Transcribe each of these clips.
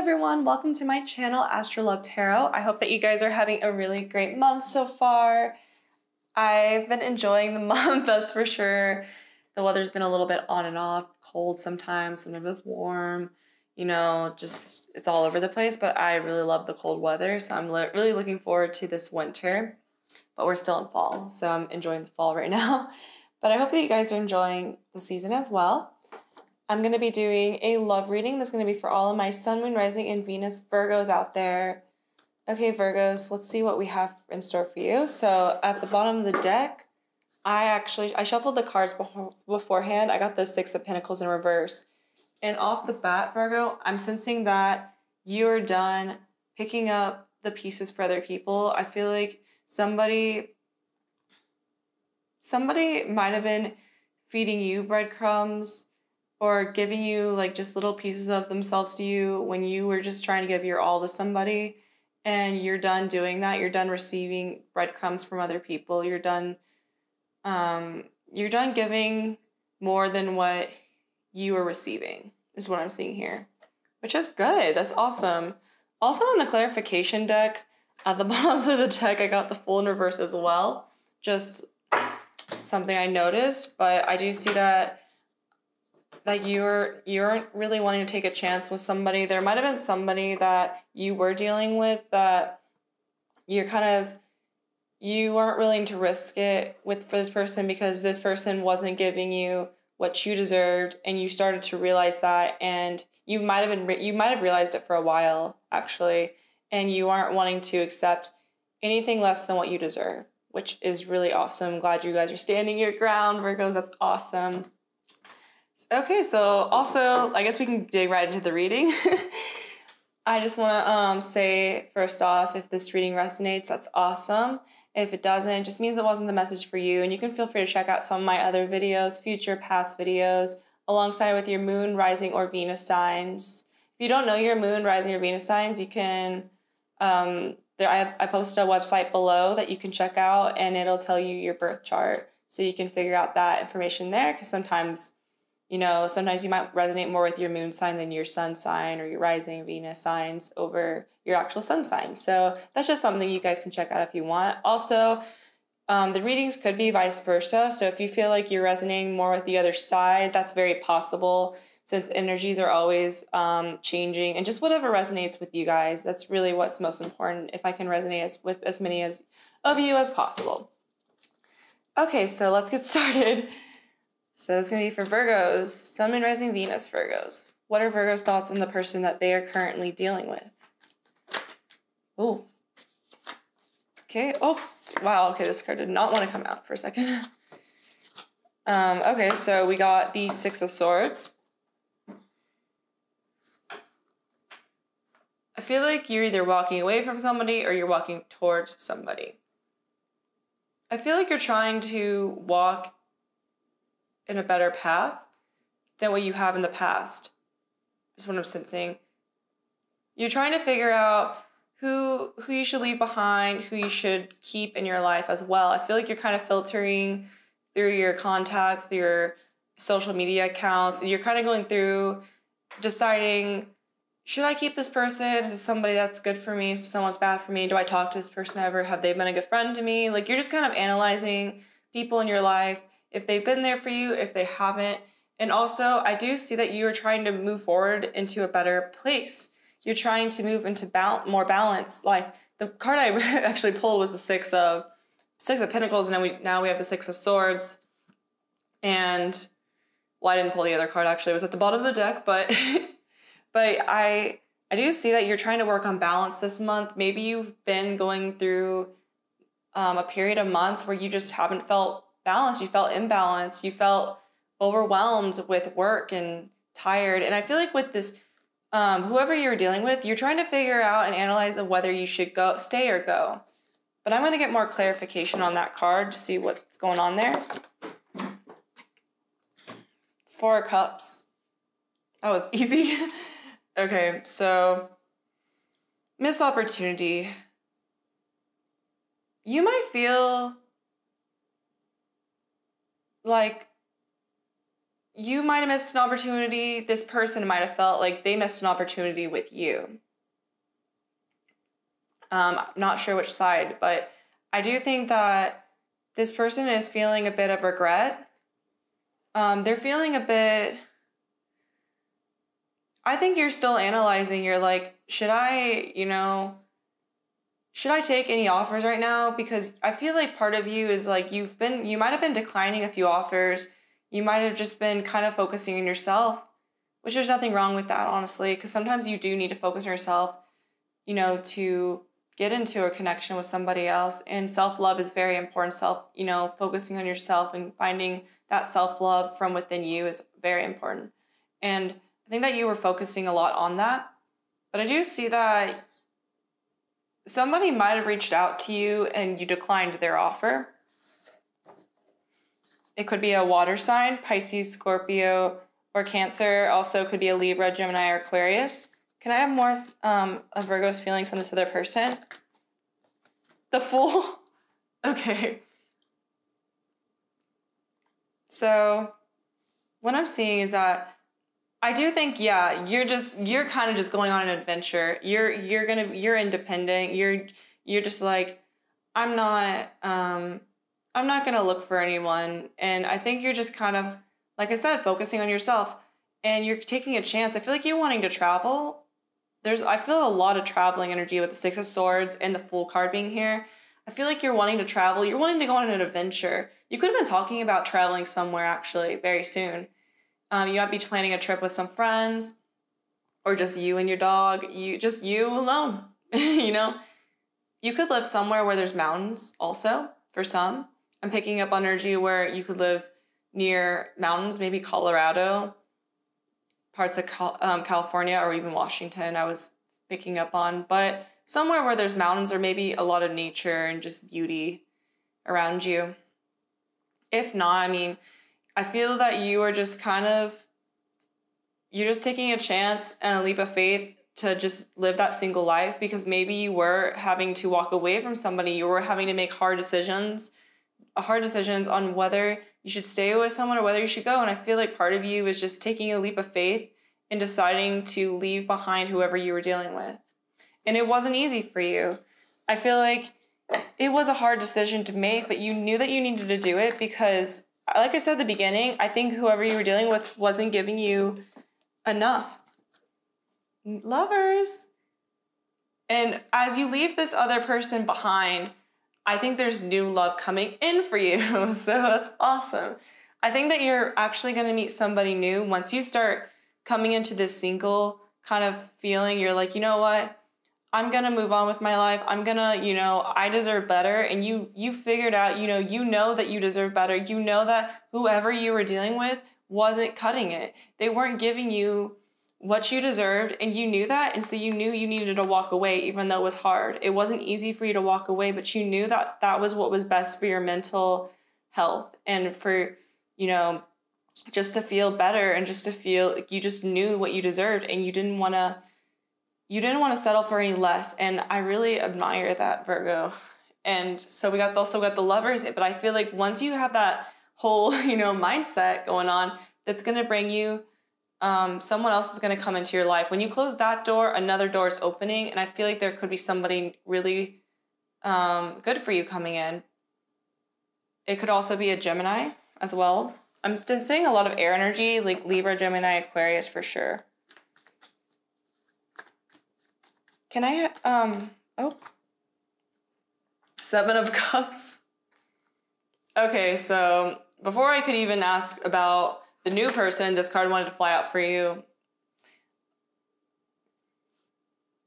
everyone, welcome to my channel, Astrolove Tarot. I hope that you guys are having a really great month so far. I've been enjoying the month, that's for sure. The weather's been a little bit on and off, cold sometimes it's warm, you know, just it's all over the place, but I really love the cold weather, so I'm really looking forward to this winter, but we're still in fall, so I'm enjoying the fall right now. But I hope that you guys are enjoying the season as well. I'm going to be doing a love reading. That's going to be for all of my Sun, Moon, Rising, and Venus Virgos out there. Okay, Virgos, let's see what we have in store for you. So at the bottom of the deck, I shuffled the cards beforehand. I got the Six of Pentacles in reverse. And off the bat, Virgo, I'm sensing that you're done picking up the pieces for other people. I feel like somebody might have been feeding you breadcrumbs or giving you like just little pieces of themselves to you when you were just trying to give your all to somebody, and you're done doing that. You're done receiving breadcrumbs from other people. You're done giving more than what you were receiving is what I'm seeing here, which is good. That's awesome. Also in the clarification deck, at the bottom of the deck, I got the Fool in reverse as well. Just something I noticed, but I do see that you aren't really wanting to take a chance with somebody. There might have been somebody that you were dealing with that you weren't willing to risk it for this person because this person wasn't giving you what you deserved, and you started to realize that, and you might have realized it for a while actually, and you aren't wanting to accept anything less than what you deserve, which is really awesome. I'm glad you guys are standing your ground, Virgos. That's awesome. Okay, so also, I guess we can dig right into the reading. I just want to say, first off, if this reading resonates, that's awesome. If it doesn't, it just means it wasn't the message for you, and you can feel free to check out some of my other videos, future past videos, alongside with your moon, rising, or Venus signs. If you don't know your moon, rising, or Venus signs, you can, I posted a website below that you can check out, and it'll tell you your birth chart, so you can figure out that information there, because sometimes you might resonate more with your moon sign than your sun sign or your rising Venus signs over your actual sun sign. So that's just something you guys can check out if you want. Also, the readings could be vice versa. So if you feel like you're resonating more with the other side, that's very possible since energies are always changing, and just whatever resonates with you guys. That's really what's most important, if I can resonate with as many of you as possible. Okay, so let's get started. So it's going to be for Virgos, Sun, Moon, Rising, Venus Virgos. What are Virgos' thoughts on the person that they are currently dealing with? Oh. Okay. Oh, wow. Okay, this card did not want to come out for a second. Okay, so we got the Six of Swords. I feel like you're either walking away from somebody or you're walking towards somebody. I feel like you're trying to walk in a better path than what you have in the past, is what I'm sensing. You're trying to figure out who you should leave behind, who you should keep in your life as well. I feel like you're kind of filtering through your contacts, through your social media accounts. You're kind of going through deciding, should I keep this person? Is this somebody that's good for me? Is this someone's bad for me? Do I talk to this person ever? Have they been a good friend to me? Like, you're just kind of analyzing people in your life, if they've been there for you, if they haven't. And also, I do see that you are trying to move forward into a better place. You're trying to move into more balanced life. The card I actually pulled was the Six of Pentacles, and now we have the Six of Swords. And, well, I didn't pull the other card, actually. It was at the bottom of the deck, but I do see that you're trying to work on balance this month. Maybe you've been going through a period of months where you just haven't felt balanced. You felt imbalanced. You felt overwhelmed with work and tired. And I feel like with this, whoever you're dealing with, you're trying to figure out and analyze of whether you should stay or go. But I'm going to get more clarification on that card to see what's going on there. Four of Cups. That was easy. Okay, so missed opportunity. You might feel like you might have missed an opportunity. This person might have felt like they missed an opportunity with you. I'm not sure which side, but I do think that this person is feeling a bit of regret. They're feeling a bit... I think you're still analyzing. You're like, should I take any offers right now? Because I feel like part of you is like, you might have been declining a few offers. You might have just been kind of focusing on yourself, which there's nothing wrong with that, honestly, because sometimes you do need to focus on yourself, to get into a connection with somebody else. And self-love is very important. Focusing on yourself and finding that self-love from within you is very important. And I think that you were focusing a lot on that, but I do see that somebody might have reached out to you and you declined their offer. It could be a water sign, Pisces, Scorpio, or Cancer. Also could be a Libra, Gemini, or Aquarius. Can I have more of Virgo's feelings on this other person? The Fool? Okay. So what I'm seeing is that I do think, yeah, you're kind of just going on an adventure. You're independent. You're just like, I'm not gonna look for anyone. And I think you're just kind of, like I said, focusing on yourself, and you're taking a chance. I feel like you're wanting to travel. I feel a lot of traveling energy with the Six of Swords and the Fool card being here. I feel like you're wanting to travel. You're wanting to go on an adventure. You could have been talking about traveling somewhere actually very soon. You might be planning a trip with some friends, or just you and your dog. You alone. You could live somewhere where there's mountains also, for some. I'm picking up energy where you could live near mountains, maybe Colorado, parts of California, or even Washington I was picking up on. But somewhere where there's mountains, or maybe a lot of nature and just beauty around you. If not, I feel that you are just you're just taking a chance and a leap of faith to just live that single life, because maybe you were having to walk away from somebody. You were having to make hard decisions on whether you should stay with someone or whether you should go. And I feel like part of you is just taking a leap of faith and deciding to leave behind whoever you were dealing with. And it wasn't easy for you. I feel like it was a hard decision to make, but you knew that you needed to do it because, like I said at the beginning, I think whoever you were dealing with wasn't giving you enough. Lovers. And as you leave this other person behind, I think there's new love coming in for you. So that's awesome. I think that you're actually going to meet somebody new once you start coming into this single kind of feeling. You're like, you know what? I'm going to move on with my life. I'm going to, I deserve better. And you figured out, you know that you deserve better. You know that whoever you were dealing with wasn't cutting it. They weren't giving you what you deserved, and you knew that. And so you knew you needed to walk away, even though it was hard. It wasn't easy for you to walk away, but you knew that that was what was best for your mental health and for, just to feel better and just to feel like you just knew what you deserved, and you didn't want to settle for any less. And I really admire that, Virgo. And so we also got the Lovers, but I feel like once you have that whole, mindset going on, that's going to bring you, someone else is going to come into your life. When you close that door, another door is opening. And I feel like there could be somebody really, good for you coming in. It could also be a Gemini as well. I'm seeing a lot of air energy, like Libra, Gemini, Aquarius for sure. Can I, Seven of Cups. Okay, so before I could even ask about the new person, this card wanted to fly out for you.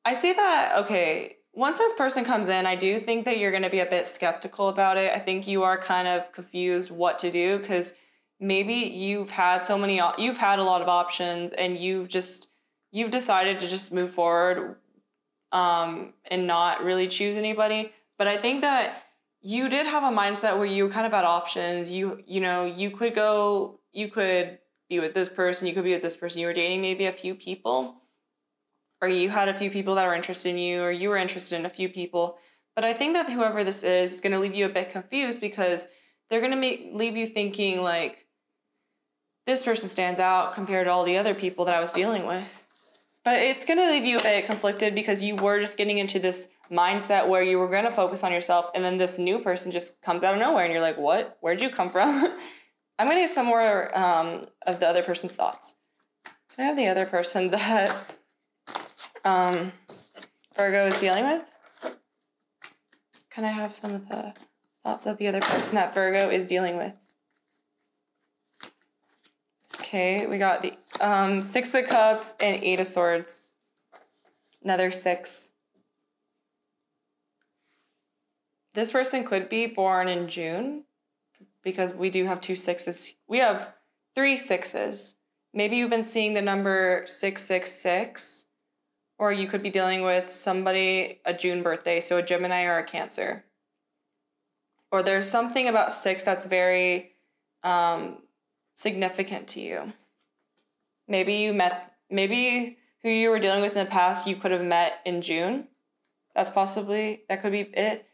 I see that, okay, once this person comes in, I do think that you're going to be a bit skeptical about it. I think you are kind of confused what to do, because maybe you've had a lot of options, and you've decided to just move forward and not really choose anybody. But I think that you did have a mindset where you kind of had options. You could be with this person, you could be with this person. You were dating maybe a few people, or you had a few people that were interested in you, or you were interested in a few people. But I think that whoever this is going to leave you a bit confused, because they're going to leave you thinking like, this person stands out compared to all the other people that I was dealing with. But it's going to leave you a bit conflicted because you were just getting into this mindset where you were going to focus on yourself, and then this new person just comes out of nowhere and you're like, what? Where'd you come from? I'm going to get some more of the other person's thoughts. I have the other person that Virgo is dealing with. Can I have some of the thoughts of the other person that Virgo is dealing with? Okay, we got the Six of Cups and Eight of Swords. Another 6. This person could be born in June because we do have 2 6s. We have 3 6s. Maybe you've been seeing the number 666, or you could be dealing with somebody, a June birthday, so a Gemini or a Cancer. Or there's something about 6 that's very significant to you. Maybe who you were dealing with in the past, you could have met in June. That could be it,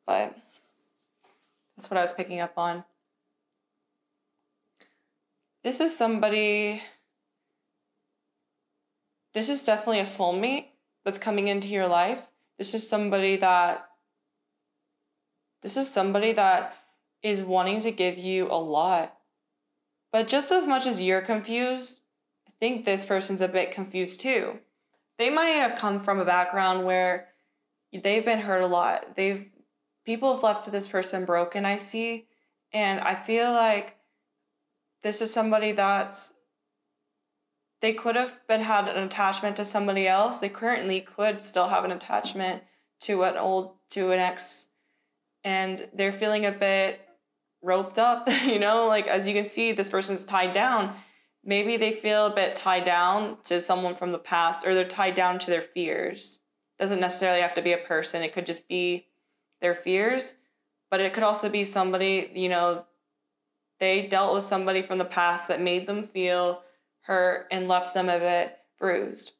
but that's what I was picking up on. This is definitely a soulmate that's coming into your life. This is somebody that is wanting to give you a lot. But just as much as you're confused, I think this person's a bit confused too. They might have come from a background where they've been hurt a lot. People have left this person broken, I see. And I feel like this is somebody they could have had an attachment to somebody else. They currently could still have an attachment to an ex. And they're feeling a bit roped up, like as you can see, this person's tied down. Maybe they feel a bit tied down to someone from the past, or they're tied down to their fears. Doesn't necessarily have to be a person. It could just be their fears, but it could also be somebody, they dealt with somebody from the past that made them feel hurt and left them a bit bruised.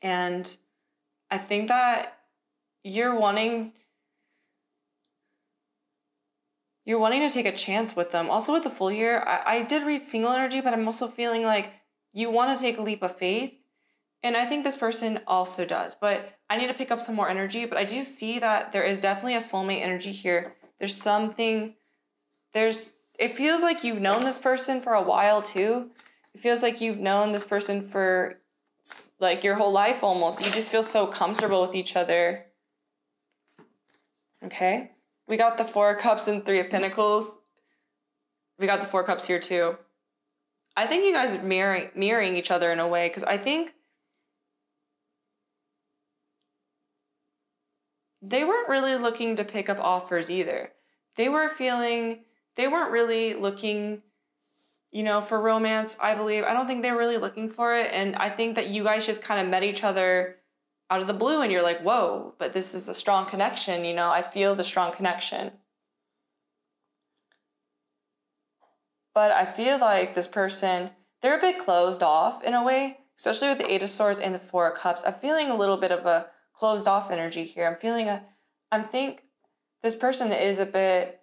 And I think that you're wanting to take a chance with them. Also with the full year, I did read single energy, but I'm also feeling like you want to take a leap of faith. And I think this person also does, but I need to pick up some more energy. But I do see that there is definitely a soulmate energy here. It feels like you've known this person for a while too. It feels like you've known this person for like your whole life almost. You just feel so comfortable with each other. Okay. We got the 4 of Cups and 3 of Pentacles. We got the 4 Cups here too. I think you guys are mirroring each other in a way, because I think they weren't really looking to pick up offers either. They weren't really looking, for romance, I believe. I don't think they were really looking for it. And I think that you guys just kind of met each other out of the blue and you're like, whoa, but this is a strong connection. I feel the strong connection. But I feel like this person, they're a bit closed off in a way, especially with the 8 of Swords and the 4 of Cups. I'm feeling a little bit of a closed off energy here. I think this person is a bit,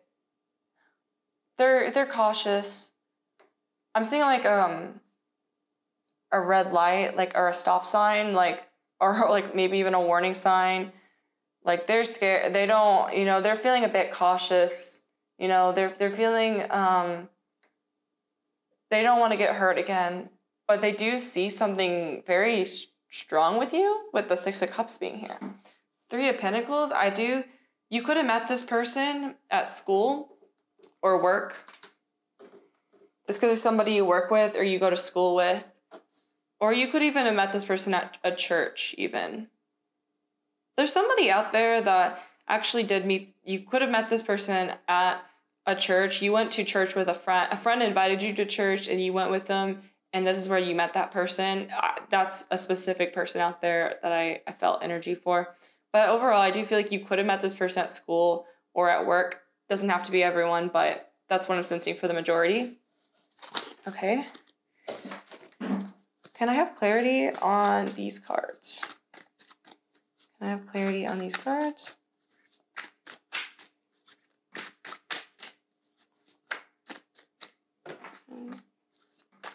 they're cautious. I'm seeing like a red light, or a stop sign, or maybe even a warning sign. Like they're scared. They don't, they're feeling a bit cautious. They're feeling, they don't want to get hurt again, but they do see something very strong with you with the 6 of Cups being here. 3 of Pentacles, you could have met this person at school or work. It's because there's somebody you work with or you go to school with. Or you could even have met this person at a church even. There's somebody out there that actually did meet, you could have met this person at a church. You went to church with a friend. A friend invited you to church and you went with them. And this is where you met that person. That's a specific person out there that I felt energy for. But overall, I do feel like you could have met this person at school or at work. Doesn't have to be everyone, but that's what I'm sensing for the majority. Okay. Can I have clarity on these cards? Can I have clarity on these cards?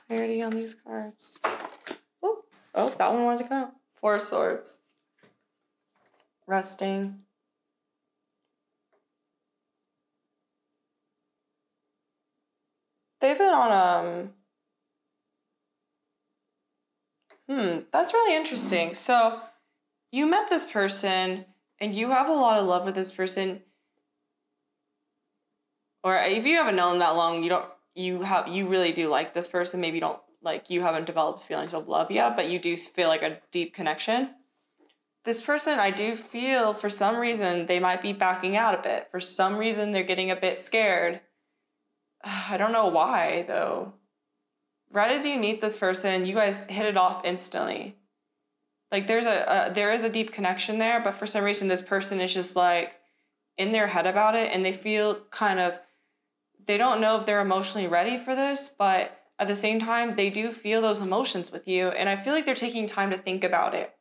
Clarity on these cards. Oh, that one wanted to come out. Four of Swords. Resting. They've been on, that's really interesting. So you met this person and you have a lot of love with this person. Or if you haven't known that long, you really do like this person. Maybe you haven't developed feelings of love yet, but you do feel like a deep connection. This person, I do feel for some reason they might be backing out a bit. For some reason they're getting a bit scared. I don't know why, though. Right as you meet this person, you guys hit it off instantly. Like, there is a deep connection there, but for some reason, this person is just, like, in their head about it, and they feel they don't know if they're emotionally ready for this, but at the same time, they do feel those emotions with you, and I feel like they're taking time to think about it.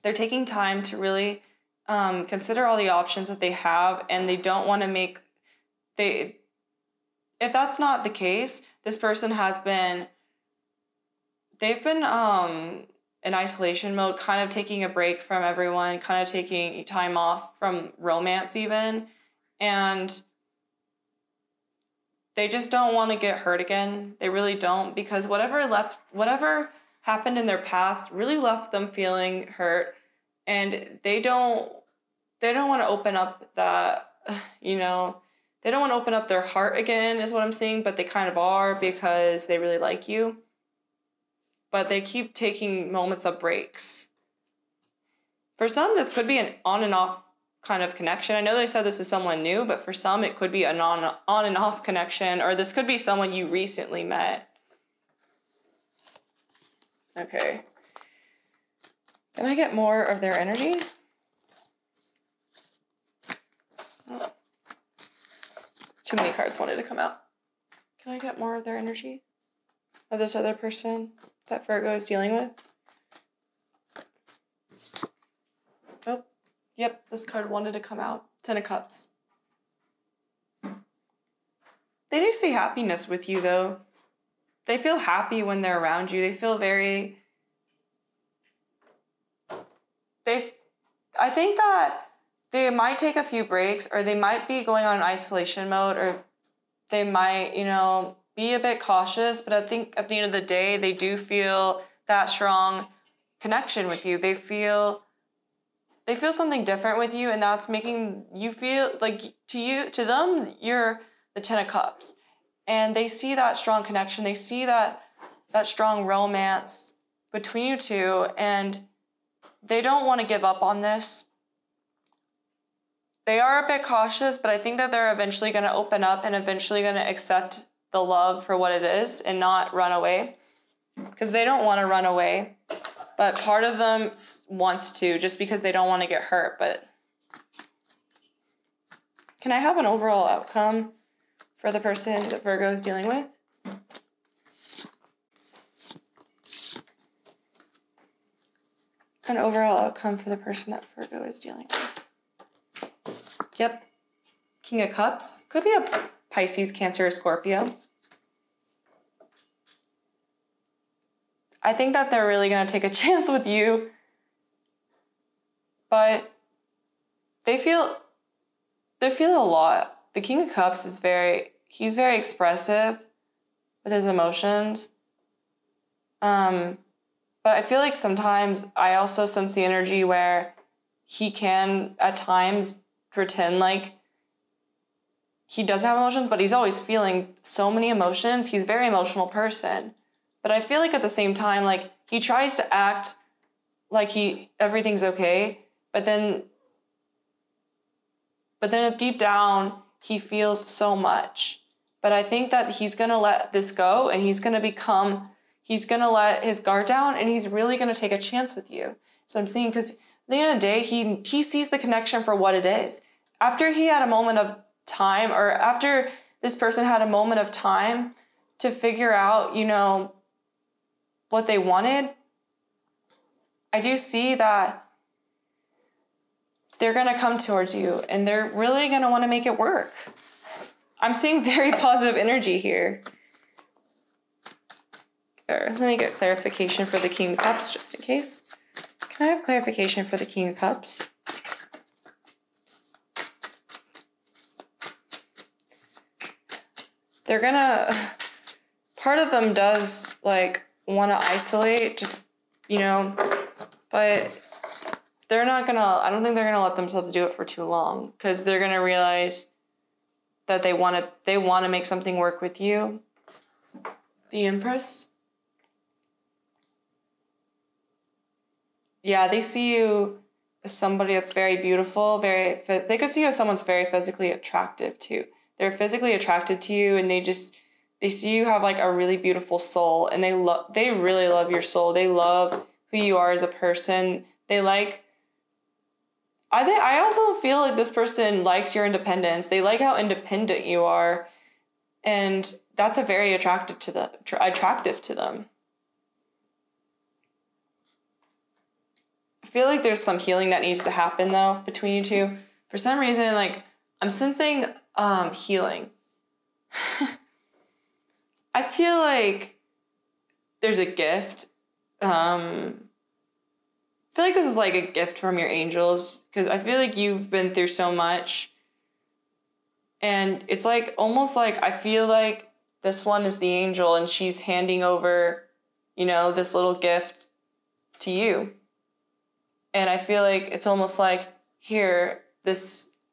They're taking time to really consider all the options that they have, and they don't want to if that's not the case, this person they've been in isolation mode, kind of taking a break from everyone, kind of taking time off from romance even, and they just don't want to get hurt again. They really don't, because whatever happened in their past really left them feeling hurt, and they don't want to open up that, they don't want to open up their heart again, is what I'm seeing, but they kind of are because they really like you. But they keep taking moments of breaks. For some, this could be an on and off kind of connection. I know they said this is someone new, but for some, it could be an on and off connection, or this could be someone you recently met. Okay. Can I get more of their energy? Oh. Too many cards wanted to come out. Can I get more of their energy? Of this other person that Virgo is dealing with? Oh, yep, this card wanted to come out. Ten of Cups. They do see happiness with you, though. They feel happy when they're around you. They feel very... I think that they might take a few breaks, or they might be going on isolation mode, or they might, be a bit cautious, but I think at the end of the day, they do feel that strong connection with you. They feel something different with you, and that's making you feel like to them, you're the Ten of Cups. And they see that strong connection. They see that strong romance between you two, and they don't want to give up on this. They are a bit cautious, but I think that they're eventually going to open up and eventually going to accept the love for what it is and not run away, because they don't want to run away, but part of them wants to, just because they don't want to get hurt. But can I have an overall outcome for the person that Virgo is dealing with? An overall outcome for the person that Virgo is dealing with. Yep. King of Cups. Could be a Pisces, Cancer, or Scorpio. I think that they're really going to take a chance with you. But they feel a lot. The King of Cups is he's very expressive with his emotions. But I feel like sometimes I also sense the energy where he can at times pretend like he doesn't have emotions, but he's always feeling so many emotions. He's a very emotional person. But I feel like at the same time, like, he tries to act like everything's okay, but then deep down, he feels so much. But I think that he's going to let this go, and he's going to let his guard down, and he's really going to take a chance with you. So I'm seeing, because at the end of the day, he sees the connection for what it is. After he had a moment of time, or after this person had a moment of time to figure out, what they wanted, I do see that they're going to come towards you, and they're really going to want to make it work. I'm seeing very positive energy here. Or let me get clarification for the King of Cups just in case. Can I have clarification for the King of Cups? They're gonna, part of them does like want to isolate, just, you know, but they're not gonna, I don't think they're gonna let themselves do it for too long, because they're gonna realize that they want to make something work with you. The Empress. Yeah, they see you as somebody that's very beautiful, they could see you as someone's very physically attractive too. They're physically attracted to you, and they see you have like a really beautiful soul, and they really love your soul. They love who you are as a person. I also feel like this person likes your independence. They like how independent you are, and that's a very attractive to them. I feel like there's some healing that needs to happen though between you two. For some reason, like I'm sensing healing. I feel like there's a gift. I feel like this is like a gift from your angels, because I feel like you've been through so much. And it's like almost like I feel like this one is the angel, and she's handing over, you know, this little gift to you. And I feel like it's almost like, here,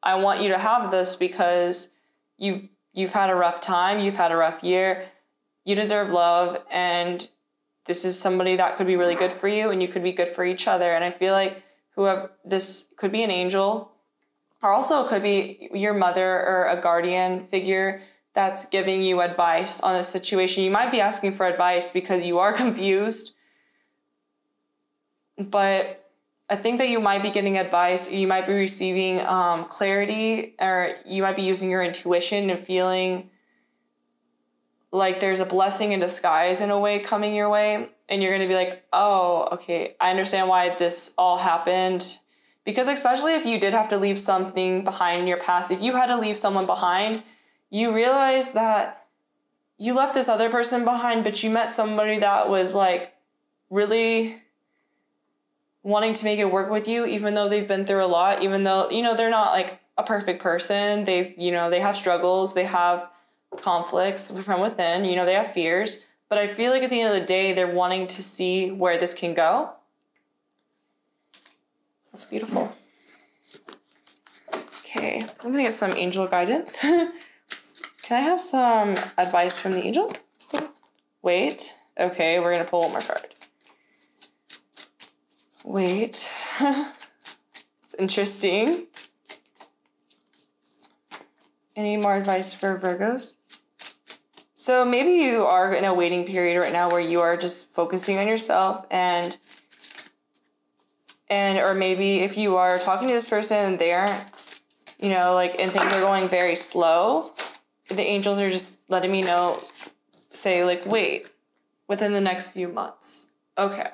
I want you to have this because you've had a rough time, you've had a rough year, you deserve love, and this is somebody that could be really good for you, and you could be good for each other. And I feel like this could be an angel, or also it could be your mother or a guardian figure that's giving you advice on this situation. You might be asking for advice because you are confused, but I think that you might be getting advice, you might be receiving clarity, or you might be using your intuition and feeling like there's a blessing in disguise in a way coming your way. And you're going to be like, oh, okay, I understand why this all happened. Because especially if you did have to leave something behind in your past, if you had to leave someone behind, you realize that you left this other person behind, but you met somebody that was like really wanting to make it work with you, even though they've been through a lot, even though, you know, they're not like a perfect person. They have struggles, they have conflicts from within, you know, they have fears. But I feel like at the end of the day, they're wanting to see where this can go. That's beautiful. Okay, I'm gonna get some angel guidance. Can I have some advice from the angel? Wait. Okay, we're gonna pull one more card. Wait. It's interesting. Any more advice for Virgos? So maybe you are in a waiting period right now where you are just focusing on yourself, and or maybe if you are talking to this person and they aren't, you know, like, and things are going very slow, the angels are just letting me know, say like, wait, within the next few months. Okay.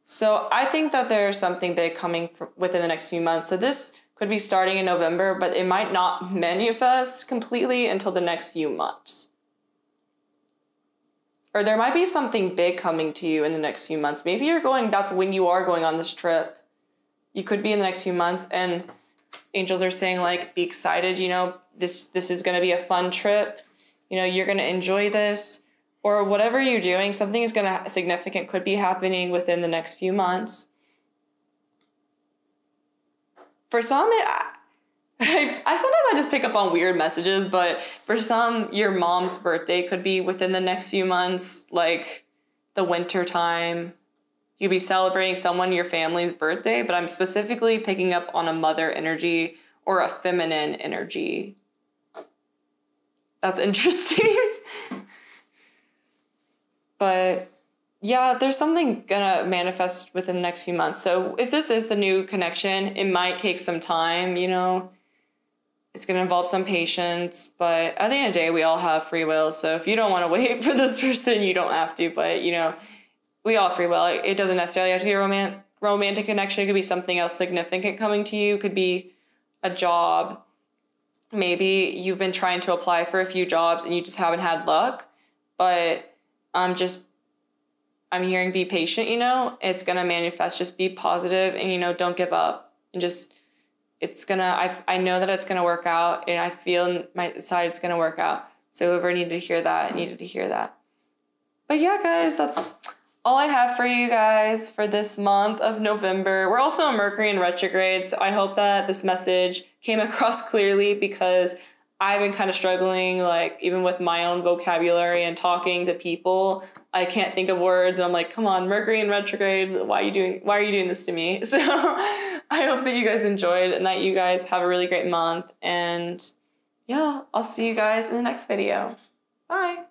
So I think that there's something big coming within the next few months. So this could be starting in November, but it might not manifest completely until the next few months. Or there might be something big coming to you in the next few months. Maybe that's when you are going on this trip. You could be in the next few months, and angels are saying like, be excited, you know, this is going to be a fun trip. You know, you're going to enjoy this. Or whatever you're doing, something is significant could be happening within the next few months. For some, sometimes I just pick up on weird messages, but for some, your mom's birthday could be within the next few months, like the winter time. You'd be celebrating your family's birthday, but I'm specifically picking up on a mother energy or a feminine energy. That's interesting. But yeah, there's something gonna manifest within the next few months. So if this is the new connection, it might take some time, you know. It's gonna involve some patience, but at the end of the day, we all have free will. So if you don't want to wait for this person, you don't have to. But, you know, we all have free will. It doesn't necessarily have to be a romantic connection. It could be something else significant coming to you. It could be a job. Maybe you've been trying to apply for a few jobs and you just haven't had luck. But just I'm hearing be patient, you know, it's going to manifest. Just be positive and, you know, don't give up. And just, it's going to, I know that it's going to work out, and I feel in my side it's going to work out. So whoever needed to hear that, needed to hear that. But yeah, guys, that's all I have for you guys for this month of November. We're also in Mercury in retrograde, so I hope that this message came across clearly, because I've been kind of struggling, like, even with my own vocabulary and talking to people. I can't think of words, and I'm like, come on, Mercury in retrograde, why are you doing this to me? So I hope that you guys enjoyed and that you guys have a really great month. And yeah, I'll see you guys in the next video. Bye.